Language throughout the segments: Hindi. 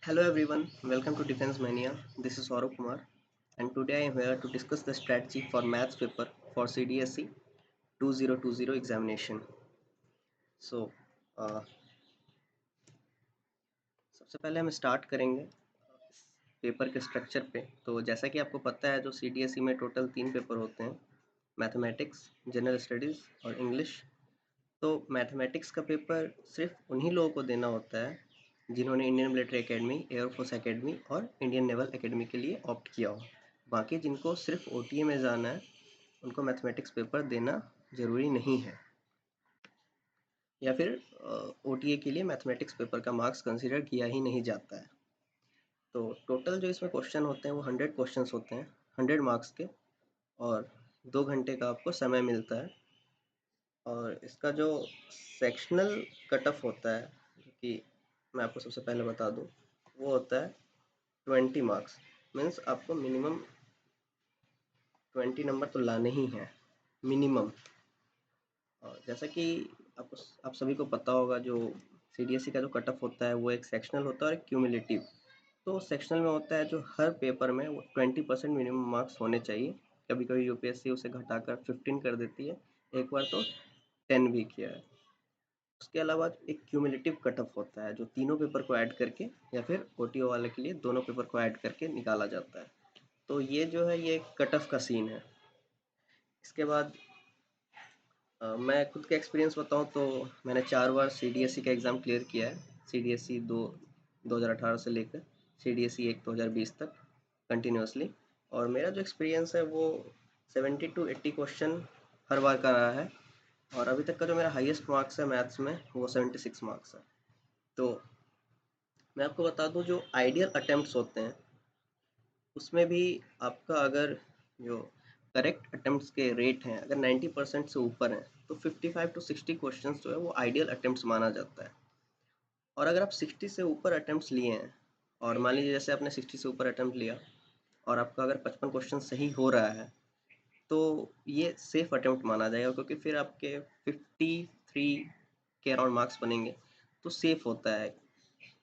Hello everyone, welcome to Defense Mania. This is Saurabh Kumar, and today I am here to discuss the strategy for maths paper for CDSE 2020 examination. So, uh, सबसे पहले हम स्टार्ट करेंगे पेपर के स्ट्रक्चर पे। तो जैसा कि आपको पता है, जो CDSE में टोटल 3 पेपर होते हैं, मैथमेटिक्स, जनरल स्टडीज़ और इंग्लिश। तो मैथमेटिक्स का पेपर सिर्फ उन्हीं लोगों को देना होता है जिन्होंने Indian military academy, air force academy और इंडियन नेवल एकेडमी के लिए ऑप्ट किया हो। बाकी जिनको सिर्फ OTA में जाना है, उनको मैथमेटिक्स पेपर देना ज़रूरी नहीं है, या फिर OTA के लिए मैथमेटिक्स पेपर का मार्क्स कंसिडर किया ही नहीं जाता है। तो टोटल जो इसमें क्वेश्चन होते हैं वो 100 क्वेश्चंस होते हैं, 100 मार्क्स के, और 2 घंटे का आपको समय मिलता है। और इसका जो सेक्शनल कट ऑफ होता है, जो कि मैं आपको सबसे पहले बता दूं, वो होता है 20 मार्क्स। मीन्स आपको मिनिमम 20 नंबर तो लाने ही हैं, मिनिमम। और जैसा कि आप सभी को पता होगा, जो CDSE का जो कट ऑफ होता है वो एक सेक्शनल होता है और एक क्यूमुलेटिव। तो सेक्शनल में होता है जो हर पेपर में वो 20% मिनिमम मार्क्स होने चाहिए। कभी कभी UPSC उसे घटाकर 15 कर देती है, एक बार तो 10 भी किया है। उसके अलावा एक क्यूमुलेटिव कट ऑफ होता है, जो तीनों पेपर को ऐड करके या फिर OTO वाले के लिए दोनों पेपर को ऐड करके निकाला जाता है। तो ये जो है, ये कट ऑफ का सीन है। इसके बाद मैं खुद का एक्सपीरियंस बताऊं तो मैंने 4 बार CDSE का एग्ज़ाम क्लियर किया है। CDSE 2018 से लेकर CDSE 1 2020 तक कंटिन्यूसली। और मेरा जो एक्सपीरियंस है वो 70 to 80 क्वेश्चन हर बार का रहा है। और अभी तक का जो मेरा हाईएस्ट मार्क्स है मैथ्स में, वो 76 मार्क्स है। तो मैं आपको बता दूं, जो आइडियल अटेम्प्ट्स होते हैं उसमें भी आपका अगर जो करेक्ट अटेम्प्ट्स के रेट हैं अगर 90% से ऊपर हैं, तो 55 to 60 क्वेश्चंस जो है वो आइडियल अटेम्प्ट्स माना जाता है। और अगर आप 60 से ऊपर अटेम्प्ट्स लिए हैं, और मान लीजिए जैसे आपने 60 से ऊपर अटेम्प्ट लिया और आपका अगर 55 क्वेश्चन सही हो रहा है, तो ये सेफ अटेम्प्ट माना जाएगा, क्योंकि फिर आपके 53 के अराउंड मार्क्स बनेंगे, तो सेफ होता है।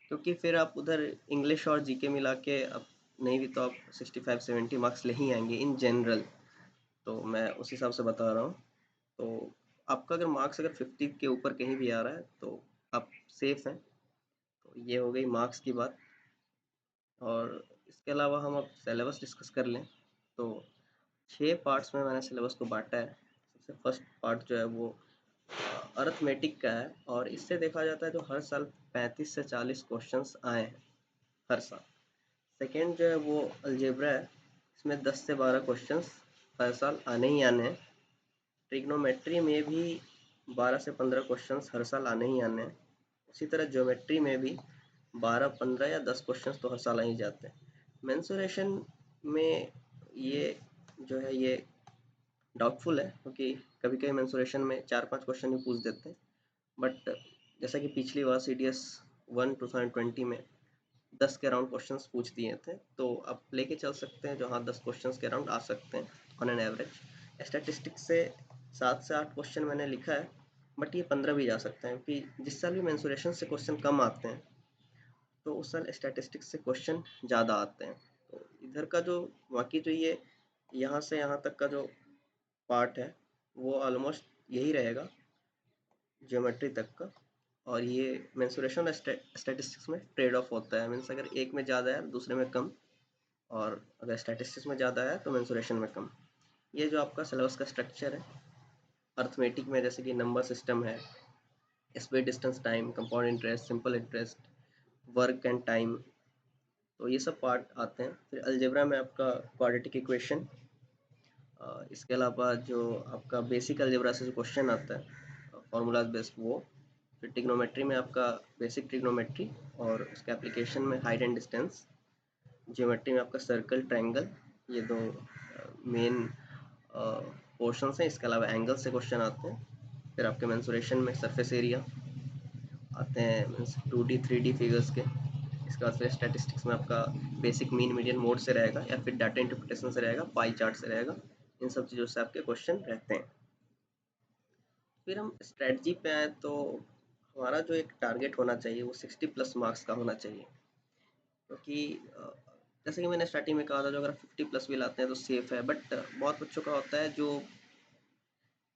क्योंकि फिर आप उधर इंग्लिश और जीके मिला के अब नहीं भी तो आप 65-70 मार्क्स ले ही आएंगे इन जनरल। तो मैं उस हिसाब से बता रहा हूँ। तो आपका अगर मार्क्स अगर 50 के ऊपर कहीं भी आ रहा है तो आप सेफ हैं। तो ये हो गई मार्क्स की बात। और इसके अलावा हम अब सिलेबस डिस्कस कर लें। तो 6 पार्ट्स में मैंने सिलेबस को बांटा है। सबसे फर्स्ट पार्ट जो है वो अरिथमेटिक का है, और इससे देखा जाता है जो हर साल 35 से 40 क्वेश्चंस आए हैं हर साल। सेकेंड जो है वो अलजेब्रा है, इसमें 10 से 12 क्वेश्चंस हर साल आने ही आने हैं। ट्रिग्नोमेट्री में भी 12 से 15 क्वेश्चंस हर साल आने ही आने हैं। उसी तरह ज्योमेट्री में भी 12, 15 या 10 क्वेश्चंस तो हर साल आ ही जाते हैं। मेंसुरेशन में ये जो है ये डाउटफुल है, क्योंकि कभी कभी मेंसुरेशन में 4-5 क्वेश्चन ही पूछ देते हैं। बट जैसा कि पिछली बार CDS 1 2020 में 10 के अराउंड क्वेश्चंस पूछ दिए थे, तो आप लेके चल सकते हैं जो हाँ 10 क्वेश्चंस के अराउंड आ सकते हैं ऑन एन एवरेज। स्टैटिस्टिक्स से 7 से 8 क्वेश्चन मैंने लिखा है, बट ये 15 भी जा सकते हैं, क्योंकि जिस साल भी मेंसुरेशन से क्वेश्चन कम आते हैं तो उस साल स्टैटिस्टिक्स से क्वेश्चन ज़्यादा आते हैं। तो इधर का जो बाकी जो ये यहाँ से यहाँ तक का जो पार्ट है वो ऑलमोस्ट यही रहेगा ज्योमेट्री तक का। और ये मेंसुरेशन और स्टैटिस्टिक्स में ट्रेड ऑफ होता है। मीन्स अगर एक में ज़्यादा है दूसरे में कम, और अगर स्टैटिस्टिक्स में ज़्यादा है तो मेंसुरेशन में कम। ये जो आपका सिलेबस का स्ट्रक्चर है। अर्थमेटिक में जैसे कि नंबर सिस्टम है, speed, distance, time, compound interest, simple interest, work and time, तो ये सब पार्ट आते हैं। फिर अलजेब्रा में आपका क्वाड्रेटिक इक्वेशन, इसके अलावा जो आपका बेसिक अलजेब्रा से जो क्वेश्चन आता है फार्मूलाज बेस्ड, वो। फिर ट्रिग्नोमेट्री में आपका बेसिक ट्रिग्नोमेट्री और उसके एप्लीकेशन में हाइट एंड डिस्टेंस। ज्योमेट्री में आपका सर्कल, ट्रायंगल, ये दो मेन पोर्शंस हैं। इसके अलावा एंगल से क्वेश्चन आते हैं। फिर आपके मेंसुरेशन में सरफेस एरिया आते हैं, मीन्स 2D 3D फिगर्स के। इसके बाद फिर स्टैटिस्टिक्स में आपका बेसिक, मीन, मीडियन, मोड से रहेगा, या फिर डाटा इंटरप्रिटेशन से रहेगा, पाई चार्ट से रहेगा। इन सब चीज़ों से आपके क्वेश्चन रहते हैं। फिर हम स्ट्रेटजी पे आए तो हमारा जो एक टारगेट होना चाहिए वो 60+ मार्क्स का होना चाहिए। क्योंकि जैसे कि मैंने स्टार्टिंग में कहा था, जो अगर 50+ भी लाते हैं तो सेफ है, बट बहुत बच्चों का होता है जो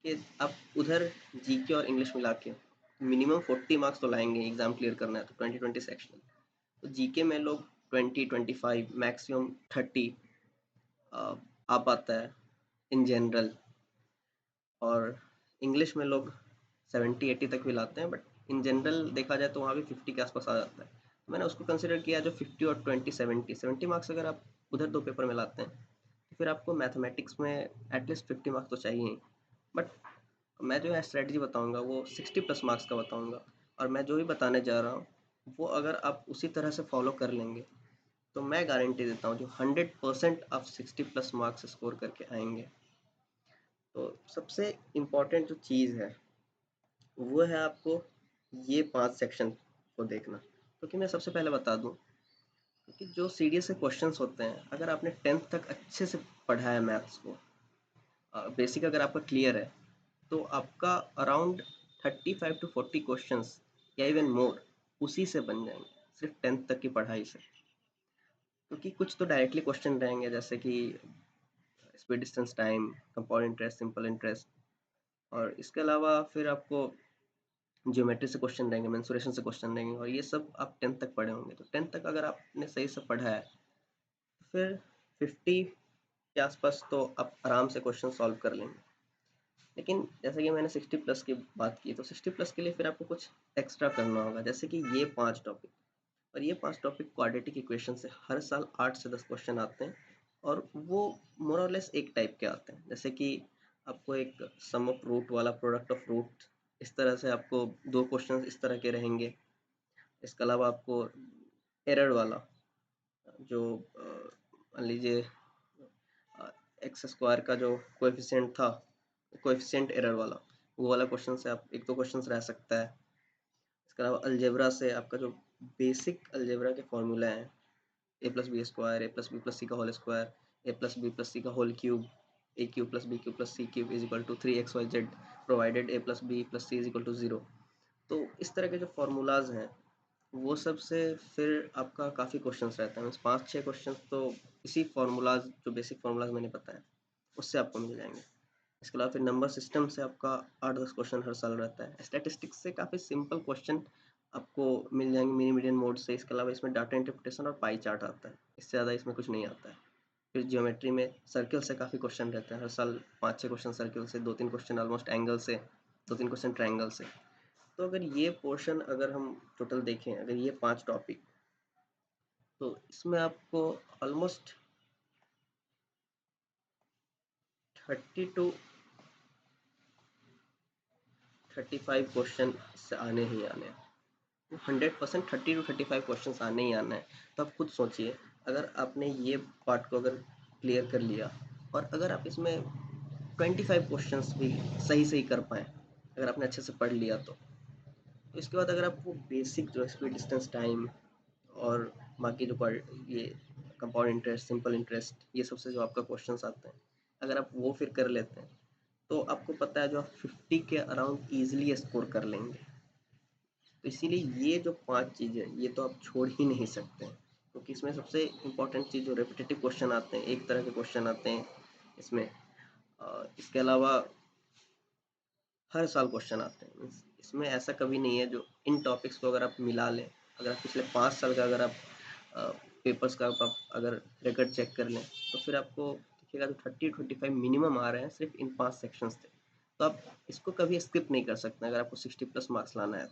कि आप उधर जीके और इंग्लिश मिला के मिनिमम 40 मार्क्स तो लाएंगे, एग्जाम क्लियर करना है तो 2020 सेक्शन। तो जीके में लोग 20-25 मैक्सिमम 30 आ पाता है इन जनरल, और इंग्लिश में लोग 70-80 तक भी लाते हैं, बट इन जनरल देखा जाए तो वहाँ भी 50 के आसपास आ जाता है। तो मैंने उसको कंसिडर किया जो 50 और 20 70 मार्क्स अगर आप उधर दो पेपर में लाते हैं तो फिर आपको मैथमेटिक्स में एटलीस्ट 50 मार्क्स तो चाहिए ही। बट मैं जो है स्ट्रेटजी बताऊंगा वो 60+ मार्क्स का बताऊंगा, और मैं जो भी बताने जा रहा हूँ वो अगर आप उसी तरह से फॉलो कर लेंगे तो मैं गारंटी देता हूँ जो 100% आप 60+ मार्क्स स्कोर करके आएंगे। तो सबसे इम्पोर्टेंट जो चीज़ है वो है आपको ये 5 सेक्शन को देखना। क्योंकि मैं सबसे पहले बता दूं, क्योंकि जो सीडीएस के क्वेश्चंस होते हैं, अगर आपने 10th तक अच्छे से पढ़ा है मैथ्स को, बेसिक अगर आपका क्लियर है, तो आपका अराउंड 35 to 40 क्वेश्चंस या इवन मोर उसी से बन जाएंगे, सिर्फ 10th तक की पढ़ाई से। क्योंकि कुछ तो डायरेक्टली क्वेश्चन रहेंगे, जैसे कि speed distance time, compound interest, simple interest, और इसके अलावा फिर आपको ज्योमेट्री से क्वेश्चन रहेंगे, मेंसुरेशन से क्वेश्चन रहेंगे, और ये सब आप 10th तक पढ़े होंगे। तो 10th तक अगर आपने सही से पढ़ा है तो फिर 50 के आसपास तो आप आराम से क्वेश्चन सॉल्व कर लेंगे। लेकिन जैसे कि मैंने 60+ की बात की, तो 60+ के लिए फिर आपको कुछ एक्स्ट्रा करना होगा, जैसे कि ये 5 टॉपिक, और ये 5 टॉपिक क्वाड्रेटिक इक्वेशन से हर साल 8 से 10 क्वेश्चन आते हैं, और वो मोर और लेस एक टाइप के आते हैं। जैसे कि आपको एक सम ऑफ रूट वाला, प्रोडक्ट ऑफ रूट, इस तरह से आपको दो क्वेश्चन इस तरह के रहेंगे। इसके अलावा आपको एरर वाला, जो मान लीजिए एक्स स्क्वायर का जो कोएफिशिएंट था, कोएफिशिएंट एरर वाला, वो वाला क्वेश्चन से आप एक दो क्वेश्चन रह सकता है। इसके अलावा अलजेब्रा से आपका जो बेसिक अलजेब्रा के फॉर्मूला हैं, A plus B square, A plus B plus C का whole square, A plus B plus C का whole cube, A cube plus B cube plus C cube is equal to 3xyz, provided A plus B plus C is equal to 0। तो इस तरह के जो फॉर्मूलाज हैं वो सब से फिर आपका काफ़ी क्वेश्चंस रहता है, मीन्स 5-6 क्वेश्चंस तो इसी फॉर्मूलाज, जो बेसिक फॉर्मूलाज मैंने बताया, उससे आपको मिल जाएंगे। इसके अलावा फिर नंबर सिस्टम से आपका 8-10 क्वेश्चन हर साल रहता है। स्टैटिस्टिक्स से काफ़ी सिंपल क्वेश्चन आपको मिल जाएंगे मिनी मीडियन मोड से। इसके अलावा इसमें डाटा इंटरप्रिटेशन और पाई चार्ट आता है, इससे ज़्यादा इसमें कुछ नहीं आता है। फिर ज्योमेट्री में सर्कल से काफ़ी क्वेश्चन रहते हैं हर साल, 5-6 क्वेश्चन सर्कल से, 2-3 क्वेश्चन ऑलमोस्ट एंगल से, 2-3 क्वेश्चन ट्रायंगल से। तो अगर ये पोर्शन अगर हम टोटल देखें, अगर ये 5 टॉपिक, तो इसमें आपको ऑलमोस्ट 30 टू 35 क्वेश्चन से आने ही आने हैं। 100% 30 to 35 क्वेश्चन आने ही आना है। तो आप खुद सोचिए, अगर आपने ये पार्ट को अगर क्लियर कर लिया, और अगर आप इसमें 25 क्वेश्चंस भी सही सही कर पाएँ, अगर आपने अच्छे से पढ़ लिया तो इसके बाद अगर आपको बेसिक जो स्पीड डिस्टेंस टाइम और बाकी जो ये कंपाउंड इंटरेस्ट, सिंपल इंटरेस्ट, ये सबसे जो आपका क्वेश्चंस आते हैं, अगर आप वो फिर कर लेते हैं तो आपको पता है जो आप 50 के अराउंड ईजिली स्कोर कर लेंगे। तो इसीलिए ये जो 5 चीज़ें ये तो आप छोड़ ही नहीं सकते हैं, क्योंकि इसमें सबसे इम्पोर्टेंट चीज़ जो रेपिटेटिव क्वेश्चन आते हैं, एक तरह के क्वेश्चन आते हैं इसमें। इसके अलावा हर साल क्वेश्चन आते हैं, इसमें ऐसा कभी नहीं है। जो इन टॉपिक्स को अगर आप मिला लें, अगर आप पिछले 5 साल का अगर आप पेपर्स का आप अगर रिकॉर्ड चेक कर लें, तो फिर आपको दिखेगा जो 30-25 मिनिमम आ रहे हैं सिर्फ इन 5 सेक्शंस से। तो आप इसको कभी स्किप नहीं कर सकते अगर आपको 60+ मार्क्स लाना है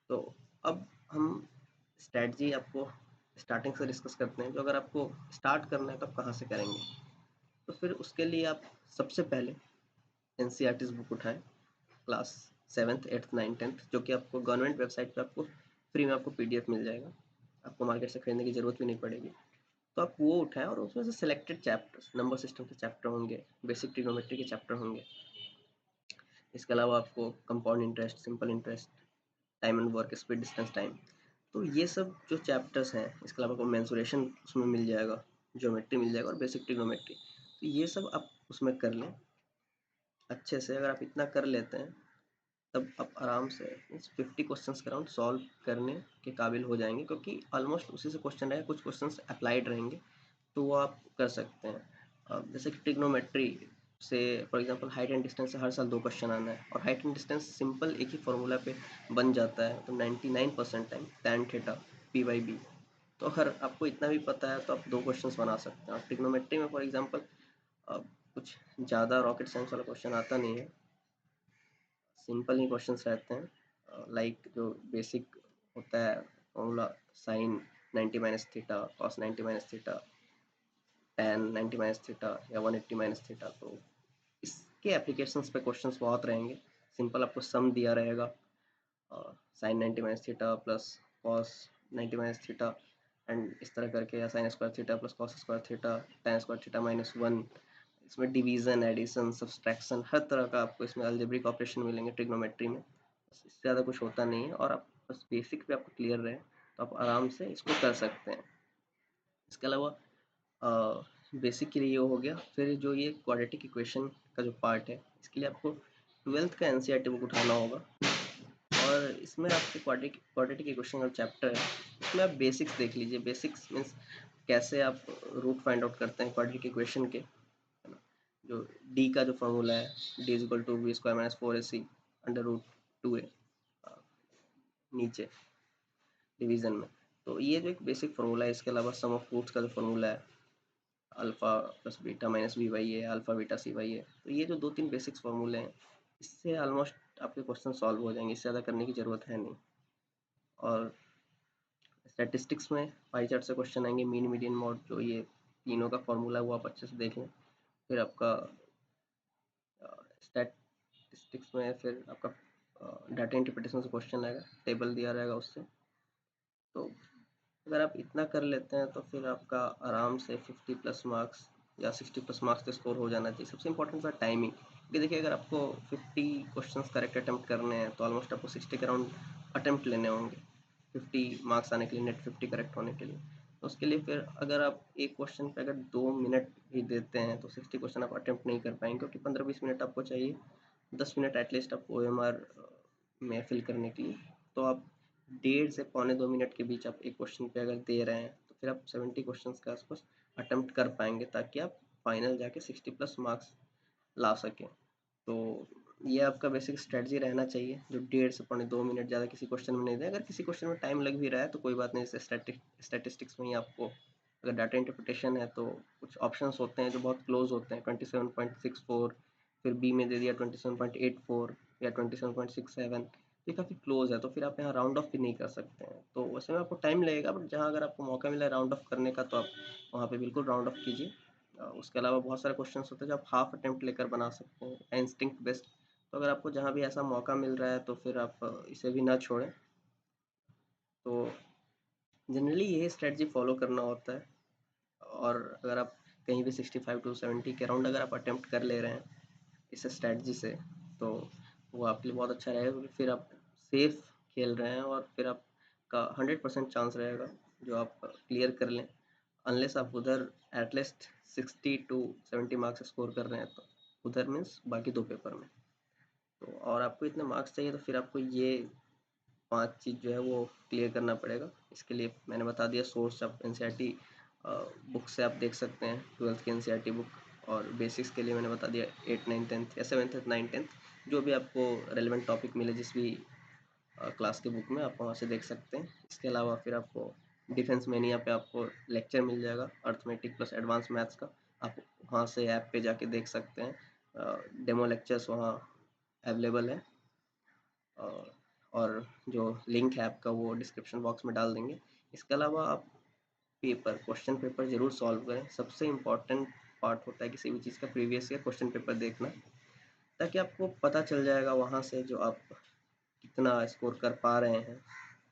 तो अब हम स्ट्रैटेजी आपको स्टार्टिंग से डिस्कस करते हैं। जो अगर आपको स्टार्ट करना है तो आप कहाँ से करेंगे, तो फिर उसके लिए आप सबसे पहले एन बुक उठाएं, class 7th 8th 9th 10th, जो कि आपको गवर्नमेंट वेबसाइट पे आपको फ्री में आपको पीडीएफ मिल जाएगा, आपको मार्केट से खरीदने की ज़रूरत भी नहीं पड़ेगी। तो आप वो उठाएं और उसमें से सिलेक्टेड चैप्टर्स, नंबर सिस्टम के चैप्टर होंगे, बेसिक ट्रिग्नोमेट्री के चैप्टर होंगे। इसके अलावा आपको compound interest, simple interest, time and work, speed distance time, तो ये सब जो चैप्टर्स हैं। इसके अलावा आपको मेंसुरेशन उसमें मिल जाएगा, ज्योमेट्री मिल जाएगा और बेसिक ट्रिग्नोमेट्री। तो ये सब आप उसमें कर लें अच्छे से। अगर आप इतना कर लेते हैं तब आप आराम से 50 क्वेश्चंस के अराउंड सॉल्व करने के काबिल हो जाएंगे, क्योंकि ऑलमोस्ट उसी से क्वेश्चन रहेगा, कुछ क्वेश्चंस अप्लाइड रहेंगे तो वो आप कर सकते हैं। जैसे कि ट्रिग्नोमेट्री से for example height and distance से हर साल 2 क्वेश्चन आना है, और हाइट एंड डिस्टेंस सिंपल एक ही फॉर्मूला पे बन जाता है, तो 99% टाइम tan थीटा p/b। तो अगर आपको इतना भी पता है तो आप 2 क्वेश्चंस बना सकते हैं। और ट्रिग्नोमेट्री में फॉर एग्जांपल कुछ ज़्यादा रॉकेट साइंस वाला क्वेश्चन आता नहीं है, सिंपल ही क्वेश्चंस रहते हैं। लाइक जो बेसिक होता है formula, sine 90 minus theta, cos 90 minus theta, tan 90 minus theta या 180 माइनस थीटा। तो इसके एप्लीकेशंस पे क्वेश्चंस बहुत रहेंगे। सिंपल आपको सम दिया रहेगा, sine 90 minus theta plus cos 90 minus theta and इस तरह करके, या sine square theta plus cos square theta, tan square theta -1। इसमें डिवीजन, एडिशन, सब्सट्रैक्शन, हर तरह का आपको इसमें अलजेब्रिक ऑपरेशन मिलेंगे ट्रिग्नोमेट्री में। बस इससे ज़्यादा कुछ होता नहीं है, और आप बस बेसिक पे आपको क्लियर रहे तो आप आराम से इसको कर सकते हैं। इसके अलावा बेसिक के लिए ये हो गया। फिर जो ये क्वाड्रेटिक इक्वेशन का जो पार्ट है, इसके लिए आपको 12th का एनसीईआरटी बुक उठाना होगा, और इसमें आपके क्वाड्रेटिक इक्वेशन का चैप्टर है, इसमें आप बेसिक्स देख लीजिए। बेसिक्स मीन्स कैसे आप रूट फाइंड आउट करते हैं क्वाड्रेटिक इक्वेशन के, है ना। जो डी का जो फॉर्मूला है, D is equal to V square minus 4ac under root 2a, नीचे डिवीजन में। तो ये जो एक बेसिक फार्मूला है। इसके अलावा सम ऑफ रूट्स का जो फार्मूला है, alpha plus beta minus B by A, alpha beta C by A. तो ये जो 2-3 बेसिक्स फार्मूले हैं, इससे ऑलमोस्ट आपके क्वेश्चन सॉल्व हो जाएंगे, इससे ज़्यादा करने की ज़रूरत है नहीं। और स्टैटिस्टिक्स में पाई चार्ट से क्वेश्चन आएंगे, मीन, मीडियन, मॉड, जो ये तीनों का फार्मूला है वो आप अच्छे से देख लें। फिर आपका स्टैटिस्टिक्स में फिर आपका डाटा इंटरप्रिटेशन से क्वेश्चन आएगा, टेबल दिया रहेगा उससे। तो अगर आप इतना कर लेते हैं तो फिर आपका आराम से 50 प्लस मार्क्स या 60 प्लस मार्क्स का स्कोर हो जाना चाहिए। सबसे इंपॉर्टेंट था टाइमिंग, क्योंकि देखिए अगर आपको 50 क्वेश्चंस करेक्ट अटेम्प्ट करने हैं तो ऑलमोस्ट आपको 60 के अराउंड अटेम्प्ट लेने होंगे 50 मार्क्स आने के लिए, नेट 50 करेक्ट होने के लिए। तो उसके लिए फिर अगर आप एक क्वेश्चन पे अगर 2 मिनट भी देते हैं तो 60 क्वेश्चन आप अटेम्प्ट नहीं कर पाएंगे, क्योंकि 15-20 मिनट आपको चाहिए, 10 मिनट एटलीस्ट आपको OMR में फिल करने के लिए। तो आप 1.5 से पौने 2 मिनट के बीच आप एक क्वेश्चन पे अगर दे रहे हैं तो फिर आप 70 क्वेश्चंस के आसपास अटेम्प्ट कर पाएंगे, ताकि आप फाइनल जाके 60 प्लस मार्क्स ला सकें। तो ये आपका बेसिक स्ट्रेटजी रहना चाहिए, जो 1.5 से पौने 2 मिनट ज़्यादा किसी क्वेश्चन में नहीं दें। अगर किसी क्वेश्चन में टाइम लग भी रहा है तो कोई बात नहीं, जैसे स्टैटिस्टिक्स में ही आपको अगर डाटा इंटरप्रिटेशन है तो कुछ ऑप्शंस होते हैं जो बहुत क्लोज होते हैं, 27.64, फिर बी में दे दिया 27.84 या 27.67, ये काफ़ी क्लोज है, तो फिर आप यहाँ राउंड ऑफ भी नहीं कर सकते हैं। तो वैसे में आपको टाइम लगेगा, बट जहाँ अगर आपको मौका मिला है राउंड ऑफ करने का तो आप वहाँ पे बिल्कुल राउंड ऑफ कीजिए। उसके अलावा बहुत सारे क्वेश्चंस होते हैं जो आप हाफ अटेम्प्ट लेकर बना सकते हैं, इंस्टिंक्ट बेस्ड। तो अगर आपको जहाँ भी ऐसा मौका मिल रहा है तो फिर आप इसे भी ना छोड़ें। तो जनरली यही स्ट्रेटजी फॉलो करना होता है। और अगर आप कहीं भी 65 to 70 के अराउंड अगर आप अटेम्प्ट कर ले रहे हैं इस स्ट्रेटजी से, तो वो आपके लिए बहुत अच्छा रहेगा, क्योंकि फिर आप सेफ खेल रहे हैं और फिर आपका 100% चांस रहेगा जो आप क्लियर कर लें, अनलेस आप उधर एटलीस्ट 60 to 70 मार्क्स स्कोर कर रहे हैं, तो उधर मीन्स बाकी 2 पेपर में। तो और आपको इतने मार्क्स चाहिए तो फिर आपको ये 5 चीज़ जो है वो क्लियर करना पड़ेगा। इसके लिए मैंने बता दिया, सोर्स आप NCERT बुक से आप देख सकते हैं, 12th की NCERT बुक। और बेसिक्स के लिए मैंने बता दिया 8, 9, 10th या 7th, 9, 10th जो भी आपको रेलेवेंट टॉपिक मिले जिस भी क्लास के बुक में, आप वहाँ से देख सकते हैं। इसके अलावा फिर आपको डिफेंस मेनिया पे आपको लेक्चर मिल जाएगा, अर्थमेटिक प्लस एडवांस मैथ्स का, आप वहाँ से ऐप पे जाके देख सकते हैं। डेमो लेक्चर्स वहाँ अवेलेबल है, और जो लिंक है आपका वो डिस्क्रिप्शन बॉक्स में डाल देंगे। इसके अलावा आप क्वेश्चन पेपर ज़रूर सॉल्व करें। सबसे इम्पॉर्टेंट पार्ट होता है किसी भी चीज़ का प्रीवियस ईयर क्वेश्चन पेपर देखना, ताकि आपको पता चल जाएगा वहाँ से जो आप कितना स्कोर कर पा रहे हैं,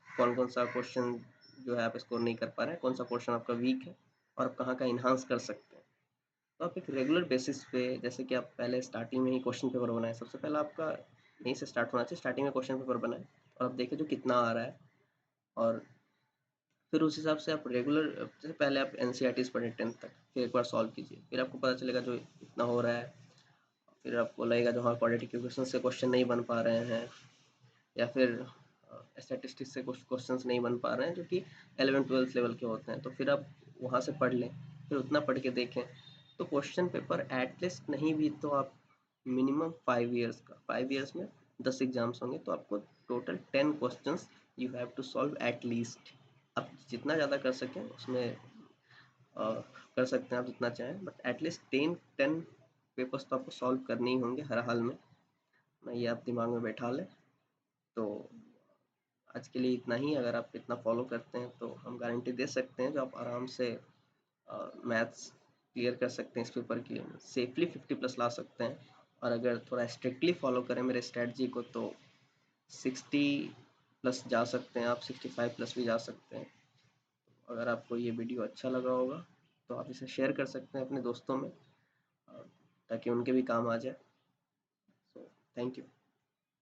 कौन कौन सा क्वेश्चन जो है आप स्कोर नहीं कर पा रहे हैं, कौन सा पोर्शन आपका वीक है और आप कहाँ का इन्हांस कर सकते हैं। तो आप एक रेगुलर बेसिस पे, जैसे कि आप पहले स्टार्टिंग में ही क्वेश्चन पेपर बनाएं, सबसे पहले आपका यहीं से स्टार्ट होना चाहिए, स्टार्टिंग में क्वेश्चन पेपर बनाएं और आप देखें जो कितना आ रहा है, और फिर उस हिसाब से आप रेगुलर, जैसे पहले आप NCERTs पढ़ें 10th तक, फिर एक बार सॉल्व कीजिए, फिर आपको पता चलेगा जो इतना हो रहा है, फिर आपको लगेगा जो हाँ क्वाड्रेटिक इक्वेशन से क्वेश्चन नहीं बन पा रहे हैं, या फिर स्टैटिस्टिक्स से कुछ क्वेश्चंस नहीं बन पा रहे हैं जो कि 11th-12th लेवल के होते हैं, तो फिर आप वहाँ से पढ़ लें, फिर उतना पढ़ के देखें। तो क्वेश्चन पेपर एटलीस्ट नहीं भी तो आप मिनिमम 5 ईयर्स का, 5 ईयर्स में 10 एग्जाम्स होंगे, तो आपको total 10 questions you have to solve at least. आप जितना ज़्यादा कर सकें उसमें कर सकते हैं आप जितना चाहें, बट एटलीस्ट 10 पेपर्स तो आपको सॉल्व करने ही होंगे हर हाल में। ये आप दिमाग में बैठा लें। तो आज के लिए इतना ही। अगर आप इतना फॉलो करते हैं तो हम गारंटी दे सकते हैं जो आप आराम से मैथ्स क्लियर कर सकते हैं, इस पेपर के लिए सेफली 50+ ला सकते हैं। और अगर थोड़ा स्ट्रिक्टली फॉलो करें मेरे स्ट्रेटजी को तो 60+ जा सकते हैं आप, 65+ भी जा सकते हैं। अगर आपको ये वीडियो अच्छा लगा होगा तो आप इसे शेयर कर सकते हैं अपने दोस्तों में, ताकि उनके भी काम आ जाए। So thank you.